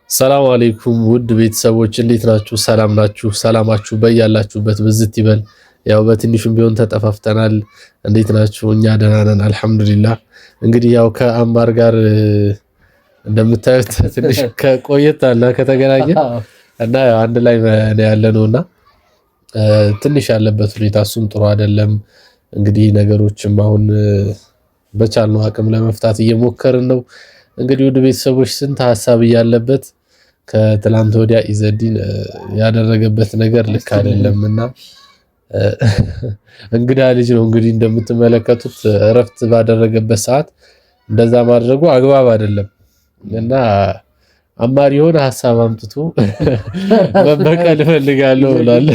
ሰላም አለይኩም ውድ ቤተሰቦች እንዴት ናችሁ? ሰላም ናችሁ? ሰላማችሁ በያላችሁበት ብዝት ይበል። ያው በትንሹም ቢሆን ተጠፋፍተናል። እንዴት ናችሁ? እኛ ደህና ነን አልሐምዱሊላህ። እንግዲህ ያው ከአማር ጋር እንደምታዩት ትንሽ ከቆየት አለ ከተገናኘ እና አንድ ላይ ያለነውና ትንሽ ያለበት ሁኔታ እሱም ጥሩ አይደለም። እንግዲህ ነገሮችም አሁን በቻልነው አቅም ለመፍታት እየሞከርን ነው። እንግዲህ ውድ ቤተሰቦች ስንት ሐሳብ እያለበት ከትላንት ወዲያ ኢዘዲን ያደረገበት ነገር ልክ አይደለምና እንግዳ ልጅ ነው። እንግዲህ እንደምትመለከቱት እረፍት ባደረገበት ሰዓት እንደዛ ማድረጉ አግባብ አይደለም እና አማር የሆነ ሐሳብ አምጥቶ መበቀል እፈልጋለሁ ብሏል።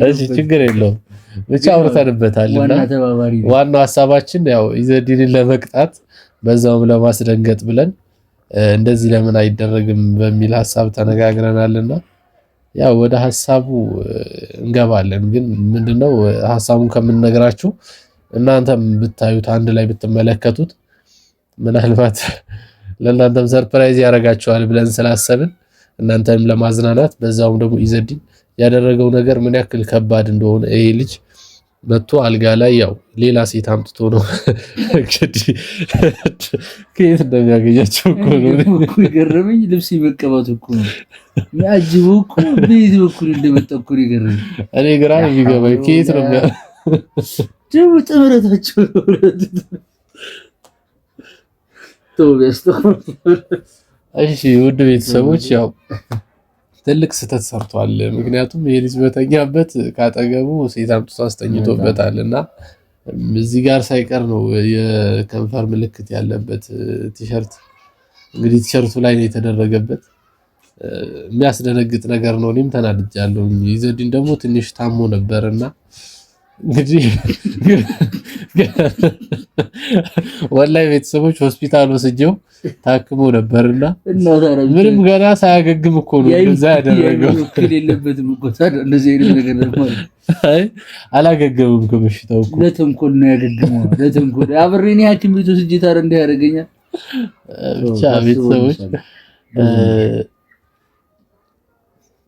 እሺ ችግር የለውም ብቻ አውርተንበታልና ዋናው ሐሳባችን ያው ኢዘዲንን ለመቅጣት በዛውም ለማስደንገጥ ብለን እንደዚህ ለምን አይደረግም በሚል ሐሳብ ተነጋግረናልና ያው ወደ ሐሳቡ እንገባለን። ግን ምንድነው ሐሳቡን ከምንነግራችሁ እናንተም ብታዩት አንድ ላይ ብትመለከቱት ምናልባት ለእናንተም ሰርፕራይዝ ያደርጋችኋል ብለን ስላሰብን እናንተንም ለማዝናናት በዛውም ደግሞ ኢዘዲን ያደረገው ነገር ምን ያክል ከባድ እንደሆነ ይሄ ልጅ መጥቶ አልጋ ላይ ያው ሌላ ሴት አምጥቶ ነው እንግዲህ ከየት እንደሚያገኛቸው እኮ ነው የገረመኝ። ልብስ ይመቀባቱ እኮ ነው ያጅቡ እኮ በዚህ በኩል እንደመጣ እኮ ይገረመኝ። እኔ ግራ ነው የሚገባኝ ከየት ነው ደግሞ ጥምረታቸው እሺ ውድ ቤተሰቦች ያው ትልቅ ስህተት ሰርቷል። ምክንያቱም ይሄ ልጅ በተኛበት ካጠገቡ ሴት አምጥቶ አስተኝቶበታልና እዚህ ጋር ሳይቀር ነው የከንፈር ምልክት ያለበት ቲሸርት እንግዲህ ቲሸርቱ ላይ ነው የተደረገበት። የሚያስደነግጥ ነገር ነው። እኔም ተናድጃለሁ። ኢዘዲን ደግሞ ትንሽ ታሞ ነበርና እንግዲህ ወላሂ ቤተሰቦች ሆስፒታል ወስጄው ታክሞ ነበርና ምንም ገና ሳያገግም እኮ ነው እንደዛ ያደረገው። የለበትም እኮ ታዲያ እንደዚህ አይነት ነገር ደግሞ አላገገምም ከበሽታው እኮ ለተንኮል ነው ያገገመው። ለተንኮል አብሬኔ ሐኪም ቤት ወስጄ ታዲያ እንደ ያደርገኛል። ብቻ ቤተሰቦች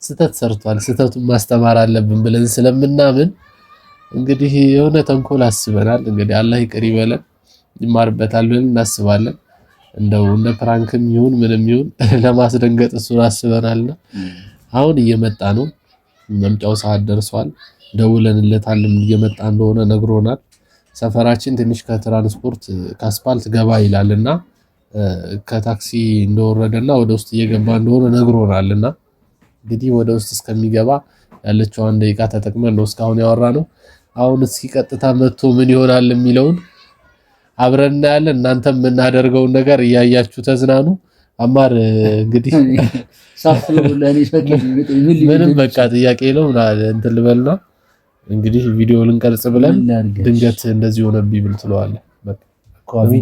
ስህተት ሰርቷል። ስህተቱን ማስተማር አለብን ብለን ስለምናምን እንግዲህ የሆነ ተንኮል አስበናል። እንግዲህ አላህ ይቅር ይበለን ይማርበታል ብለን እናስባለን። እንደው እንደ ፕራንክም ይሁን ምንም ይሁን ለማስደንገጥ እሱን አስበናልና አሁን እየመጣ ነው። መምጫው ሰዓት ደርሷል። ደውለንለታል እየመጣ እንደሆነ ነግሮናል። ሰፈራችን ትንሽ ከትራንስፖርት ከአስፓልት ገባ ይላልና ከታክሲ እንደወረደና ወደ ውስጥ እየገባ እንደሆነ ነግሮናልና እንግዲህ ወደ ውስጥ እስከሚገባ ያለችው አንድ ደቂቃ ተጠቅመን ነው እስካሁን ያወራነው። አሁን እስኪ ቀጥታ መጥቶ ምን ይሆናል የሚለውን አብረን እናያለን። እናንተም የምናደርገውን ነገር እያያችሁ ተዝናኑ። አማር እንግዲህ ምንም በቃ ጥያቄ ነው እንትን ልበልና እንግዲህ ቪዲዮ ልንቀርጽ ብለን ድንገት እንደዚህ ሆነብኝ ብል ትለዋለህ። በቃ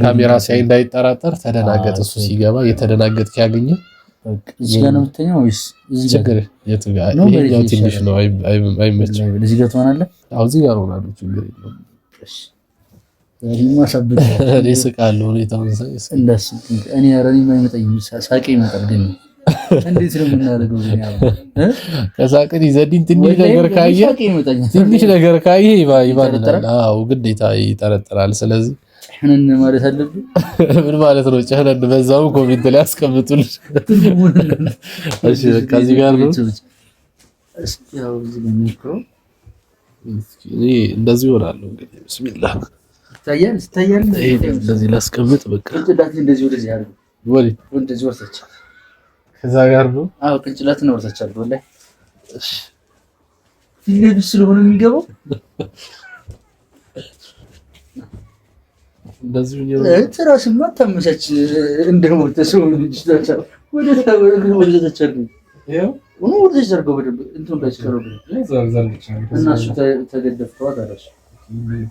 ካሜራ ሲያይ እንዳይጠራጠር ተደናገጥ። እሱ ሲገባ የተደናገጥ ያገኘ እዚህ ጋር ነው የምትተኛው ወይስ እዚህ ጋር? የቱ ጋር? ይሄኛው ትንሽ ነው አይመችም። እዚህ ጋር ትሆናለህ? አዎ እዚህ ጋር ሆናለሁ። ችግር የለውም። እሺ ማሳበጥ እኔ ስቃለሁ። ሁኔታውን እንደስ እኔ አረኒ የማይመጣኝ ሳቄ ይመጣል። ግን እንዴት ነው የምናደርገው? ግን ያው ከሳቅን ኢዘዲን ትንሽ ነገር ካየ ይባላል። አዎ ግዴታ ይጠረጥራል። ስለዚህ ጨህነን ማለት አለብን። ምን ማለት ነው ጨህነን? በዛው ኮሜንት ላይ አስቀምጡልን። እሺ በቃ እዚህ ጋር ነው። እስኪ ያው እዚህ ነው የሚከው። እኔ እንደዚህ እሆናለሁ እንግዲህ ቢስሚላህ። ይታያል። እንደዚህ ላስቀምጥ። በቃ ቅንጭላት እንደዚህ ወደዚህ አድርጉ። እንደዚህ ወርታች ከዛ ጋር ነው። አዎ ቅንጭላት ነው ወርታች አድርጉ። ወላሂ እሺ ፊልም ስለሆነ የሚገባው እንደዚህ ትራስማ ታመቻች እንደሞተ ሰው ልጅ ታቻው ወደ ታወሩ ወደ ተቸርኩ ያው ወደ ተቸርኩ በደንብ እንትን እንዳይስከረው እና እሱ ተገደፍከው አዳራሽ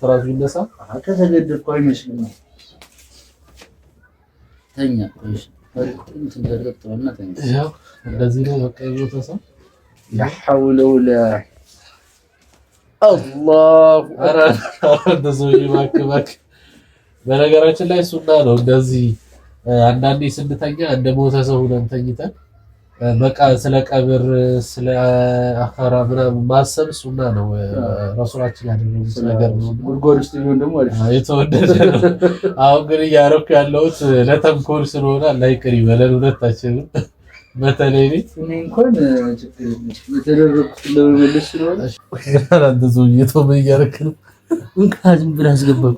ትራሱ ይነሳ ከተገደፍከው አይመስልም። ተኛ እንትን ተጠጥቶና ተንክ ያው እንደዚህ ነው በቃ የሞተ ሰው يحول ولا الله እንደዚህ ይማክባክ። በነገራችን ላይ ሱና ነው እንደዚህ አንዳንዴ ስንተኛ እንደ ሞተ ሰው ሆነን ተኝተን በቃ ስለ ቀብር ስለ አኸራ ምናምን ማሰብ ሱና ነው። ረሱላችን ያደረጉት ነገር ነው። ጉድጓድ ውስጥ ቢሆን ደግሞ የተወደደ ነው። አሁን ግን እያደረኩ ያለሁት ለተንኮል ስለሆነ ላይቀር ይበለን ሁለታችንም። በተለይ እኔ እንኳን ችግር የተደረኩት ለመመለስ ስለሆነ አንተ ሰውዬ ተው ምን እያደረክ ነው? እንካዝም ብለህ አስገባኝ።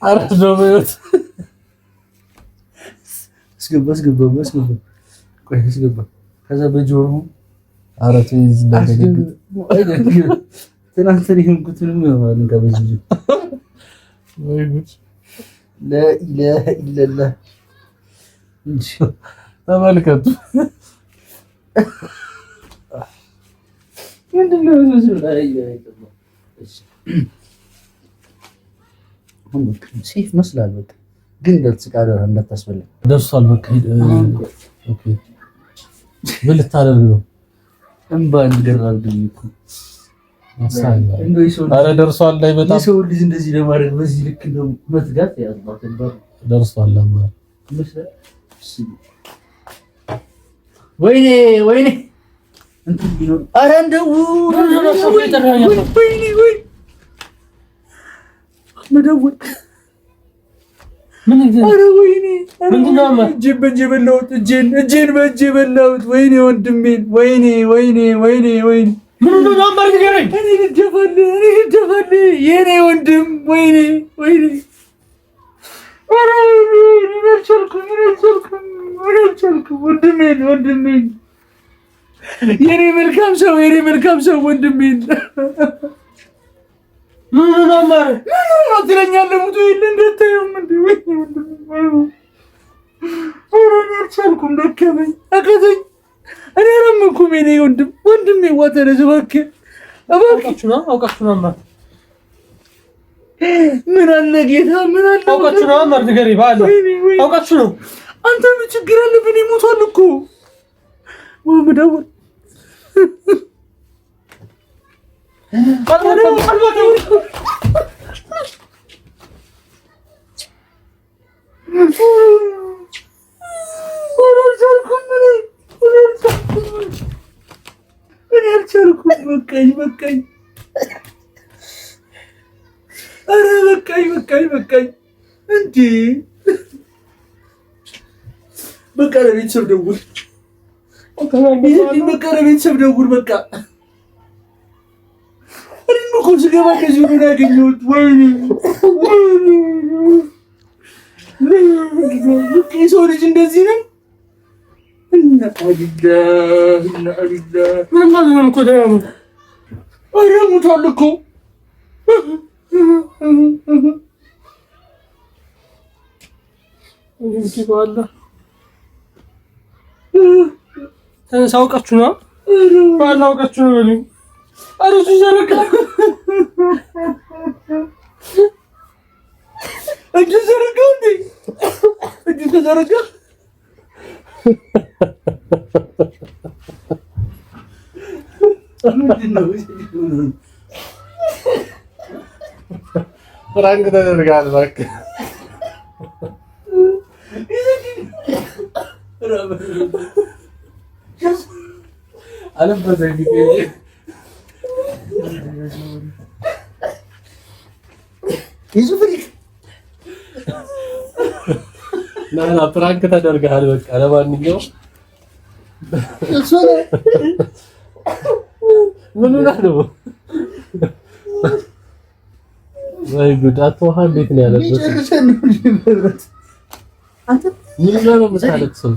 አራት ነው ማለት አስገባ ቆይ አስገባ። ከዛ በጆሮ አራት ይዝ እንደገና ትናንት ይሄንኩትንም ማለት ነው ከበዚህ ወይ ጉድ لا اله الا الله ተመልከቱ። ምንድነው እዚህ ላይ ያለው? ሴፍ መስላል በቃ ግን ለጽቃዳ እንዳታስበላ ደርሷል። በቃ ኦኬ ምን ልታደርግ ነው? እንባ እንድገራልኝ እኮ አረ ደርሷል። ላይ በጣም ሰው ልጅ እንደዚህ ለማድረግ በዚህ ልክ ነው መትጋት ያለው ተንበር ደርሷል። አማ ወይኔ እንትን ቢኖር አረ እንደው ወይኔ መደወል ምን አረ ወይኔ ምንድነው? እጄን በእጄ በላሁት። እጄን በእጄ በላሁት። ወይኔ ወንድሜን ወይኔ ምን ነው ነበር ንገረኝ። እኔ ልደፋል የኔ ወንድም ወይኔ አረ አልቻልኩም ወንድሜን የኔ መልካም ሰው ወንድሜን ምን ነው ትለኛለህ? ሙቱ የለ እንደታየው አልቻልኩም። ደከመኝ አቃተኝ። እኔ አላመንኩም። የኔ ወንድሜ ዋተረዝ እባክህ አውቃችሁ ነው ማለት ምን አለ ጌታ ምን አለ አውቃችሁ ነው ማለት ገሪ ባለ አውቃችሁ ነው። አንተ ምን ችግር አለብኝ? ሞቷል እኮ ወምደውል በቃኝ። ኧረ በቃኝ። እንዴ በቃ ለቤተሰብ ደውል። በቃ እኔም እኮ ስገባ ከዚህ ሆኖ ያገኘሁት። ወይኔ የሰው ልጅ እንደዚህ ነው። እና አሊላ ምን ማለት ነው እኮ ደህና ነው። ኧረ ሞቷል እኮ እንግዲህ ባላ አውቃችሁ ነው አውቃችሁ ነው በሉኝ። ኧረ እሱ ዘረጋ እጁ ዘረጋው እንዴ እጁ ተዘረጋ። ፍራንክ ተደርጋል። እባክህ አለበሰኝ ና ፍራንክ ተደርጋል። በቃ ለማንኛውም ምን ነው ወይ ጉድ! አትውሃ እንዴት ነው ያለበት? ምን ነው የምታለቅሰው?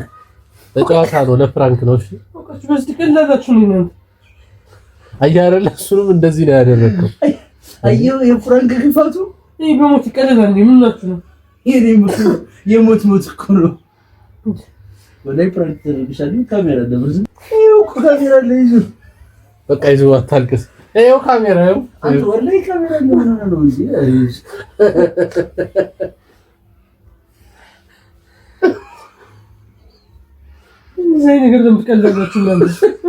ለጨዋታ ነው ለፍራንክ ነው። እሺ አውቃችሁ በዚህ ቀላላችሁ ነው። አያረለ እሱንም እንደዚህ ነው ያደረገው። አየው የፍራንክ ግፋቱ ይሄ በሞት ይቀለላል። ምን ናችሁ ነው? ይሄ የሞት እኮ ነው። ወላይ ፍራንክ ተደርግሻል። ካሜራ ደብርዝ ይሄው ካሜራ ላይ ይዞ በቃ ይዞ አታልቅስ። ይሄው ካሜራ ይሄው አንተ ወላይ ካሜራ ነው እንጂ እዚህ ነገር ለምትቀልዳችሁ ምንም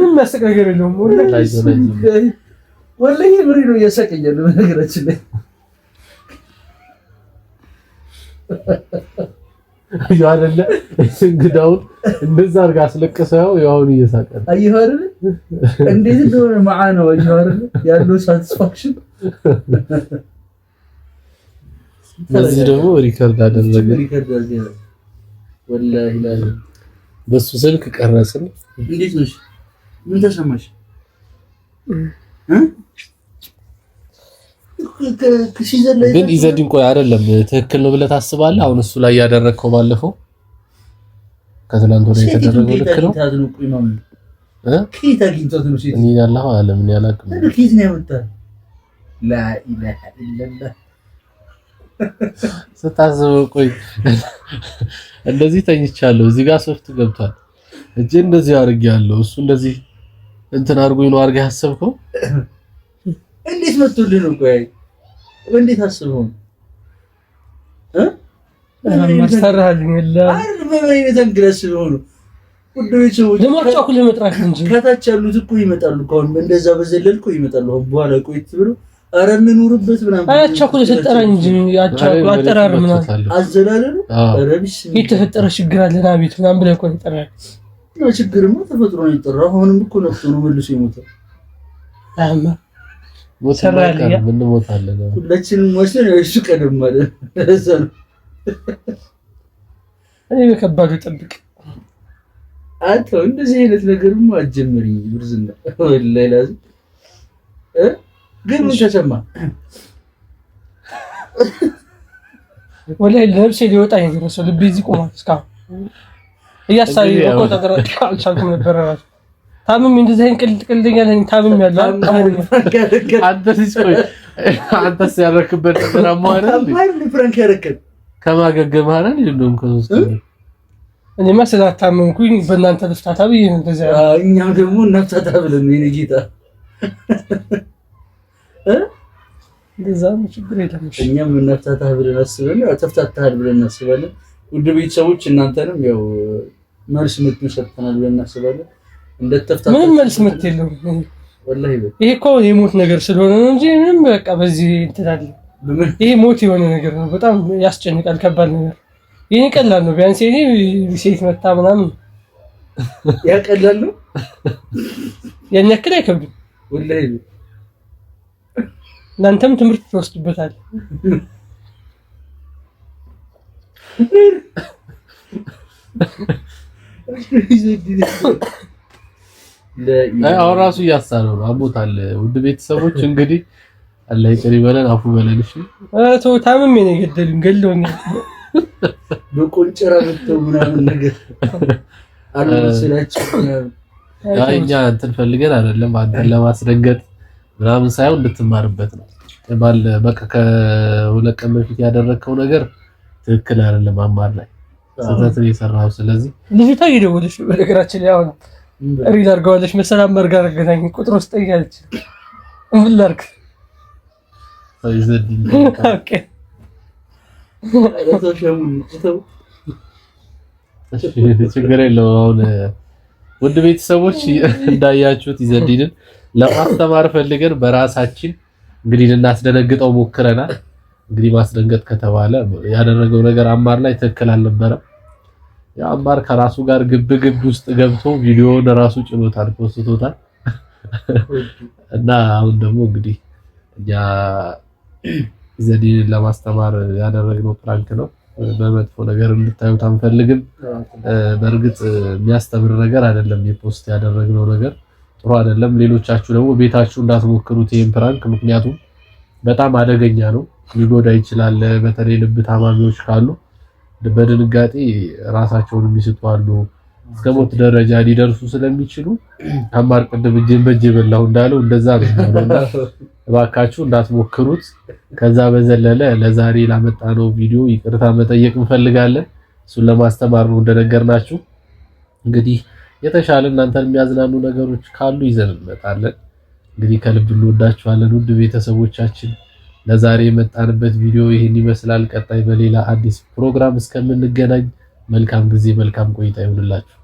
የሚያስቅ ነገር የለውም። ወላሂ ብሬ ነው እያሳቀኛል በነገራችን ላይ አይደለ እንግዳውን እንደዛ አድርጋ አስለቅሰው ያውን እየሳቀ ነው። አየሁ አይደል እንዴት እንደሆነ ማዓነው አየሁ አይደል ያለው ሳቲስፋክሽን። በዚህ ደግሞ ሪከርድ አደረገ። ወላሂ ላሂ በሱ ስልክ ቀረጽን። እንዴት ነሽ? ምን ተሰማሽ? ግን ኢዘዲን ቆይ አይደለም ትክክል ነው ብለህ ታስባለህ? አሁን እሱ ላይ ያደረግከው ባለፈው ከትላንት ወዲያ የተደረገው ልክ ነው? ከየት አግኝቶት ነው? ሴት እኔ ያለሁ አለም እኔ አላውቅም። ከየት ነው ያመጣው? ላ ኢላሃ ኢላላህ ስታስበው ቆይ እንደዚህ ተኝቻለሁ፣ እዚህ ጋር ሶፍት ገብቷል፣ እጄ እንደዚህ አድርጌያለሁ፣ እሱ እንደዚህ እንትን አድርጎኝ ነው አድርገህ ያሰብከው? እንዴት መጥቶልህ ነው? ቆይ እንዴት አስበው ማስተራልኝ ይላል አይደል? በመሬት አንግለስ ነው ወዶች ለማጫኩ ለመጥራት እንጂ ከታች ያሉት እኮ ይመጣሉ። አሁን እንደዛ በዘለልኩ ይመጣሉ። በኋላ ቆይት ብሎ አረ እንኑርበት ምናምን አያቻኩ ለተጠራኝ እንጂ ያቻኩ አጠራር ምናምን አዘላለሉ አረ ቢስ የተፈጠረ ችግር አለ ና ቤት ምናምን ብለህ እኮ ተጠራኝ ነው። ችግርማ ተፈጥሮ ነው የጠራው። አሁንም እኮ ነፍቶ ነው መልሶ ይሞታል። አማ ሞተራልያ ምን ሞታለን? ሁላችንም ወሰን እሱ ቀደም ማለት እዛው እኔ በከባዱ ጠብቅ አንተ እንደዚህ አይነት ነገርማ አጀምሪ ብርዝና ወላሂ ላዝም ግን ምን ተሰማ? ወላሂ ለብሴ ሊወጣ ነው ልቤ እዚህ ቆሟል። እስካሁን እያሳቢ መቆጣጠር አልቻልኩም ነበር። ራሱ ታምም እንደዚህ አይነት ቅልጥኛ ነኝ። ታምም ያለው አንተስ ያረክበት ድራማ አይደል? ፍራንክ ያረከብ ከማገገም አይደል? እንደውም ከሶስት እኔማ ስላታመምኩኝ በእናንተ ልፍታታ ብዬ ነው እንደዛ። እኛም ደግሞ እናፍታታ ብለን ነው የኔ ጌታ እንደዛ ነው። ችግር የለም። እኛም እናፍታታ ብለን አስበን ያው ተፍታታል ብለን እናስባለን። ውድ ቤተሰቦች እናንተንም ያው መልስ ምትሰጥተናል ብለን እናስባለን። እንደተፍታታ ምንም መልስ ምት የለውም ወላሂ። ይሄ እኮ የሞት ነገር ስለሆነ ነው እንጂ ምንም በቃ በዚህ እንትላል። ይሄ ሞት የሆነ ነገር ነው። በጣም ያስጨንቃል። ከባድ ነገር። ይሄ ቀላል ነው። ቢያንስ ይሄ ሴት መታ ምናምን ያቀላል ነው። ያን ያክል አይከብድም ወላሂ። እናንተም ትምህርት ትወስዱበታል። አሁን ራሱ እያሳነው ነው። አሞታል። ውድ ቤተሰቦች እንግዲህ አላህ ይቅር ይበለን፣ አፉ በለን። እሺ ተው ታምሜ ነው የገደሉኝ፣ ገድለውኛል። በቆንጨራ መተው ምናምን ነገር አሉ ስላችሁ እኛ እንትን ፈልገን አይደለም አንተን ለማስደንገጥ ምናምን ሳይሆን እንድትማርበት ነው። በቃ ከሁለት ቀን በፊት ያደረከው ነገር ትክክል አይደለም። አማር ላይ ስህተት ነው የሰራው። ስለዚህ ልጅቷ እየደወለች ነው በነገራችን ላይ አሁን ሪል አድርገዋለች መሰላም መርጋ አረጋኝ ቁጥር ውስጥ ጠይቃለች። ምን ላድርግ? ኦኬ ችግር የለውም። አሁን ውድ ቤተሰቦች እንዳያችሁት ኢዘዲንን ለማስተማር ፈልገን በራሳችን እንግዲህ ልናስደነግጠው ሞክረናል። እንግዲህ ማስደንገጥ ከተባለ ያደረገው ነገር አማር ላይ ትክክል አልነበረም። ያ አማር ከራሱ ጋር ግብ ውስጥ ገብቶ ቪዲዮውን ራሱ ጭኖታል፣ ፖስቶታል። እና አሁን ደግሞ እንግዲህ እኛ ኢዘዲንን ለማስተማር ያደረግነው ፕራንክ ነው። በመጥፎ ነገር እንድታዩት አንፈልግም። በእርግጥ የሚያስተምር ነገር አይደለም። የፖስት ያደረግነው ነገር ጥሩ አይደለም። ሌሎቻችሁ ደግሞ ቤታችሁ እንዳትሞክሩት ይሄን ፕራንክ፣ ምክንያቱም በጣም አደገኛ ነው፣ ሊጎዳ ይችላል። በተለይ ልብ ታማሚዎች ካሉ በድንጋጤ ራሳቸውን የሚስቱ አሉ፣ እስከ ሞት ደረጃ ሊደርሱ ስለሚችሉ አማር ቅድም እጄን በእጄ በላሁ እንዳለው እንደዛ ነው። እባካችሁ እንዳትሞክሩት። ከዛ በዘለለ ለዛሬ ላመጣነው ቪዲዮ ይቅርታ መጠየቅ እንፈልጋለን። እሱን ለማስተማር ነው እንደነገርናችሁ። እንግዲህ የተሻለ እናንተን የሚያዝናኑ ነገሮች ካሉ ይዘን እንመጣለን። እንግዲህ ከልብ እንወዳችኋለን ውድ ቤተሰቦቻችን። ለዛሬ የመጣንበት ቪዲዮ ይህን ይመስላል። ቀጣይ በሌላ አዲስ ፕሮግራም እስከምንገናኝ መልካም ጊዜ፣ መልካም ቆይታ ይሁንላችሁ።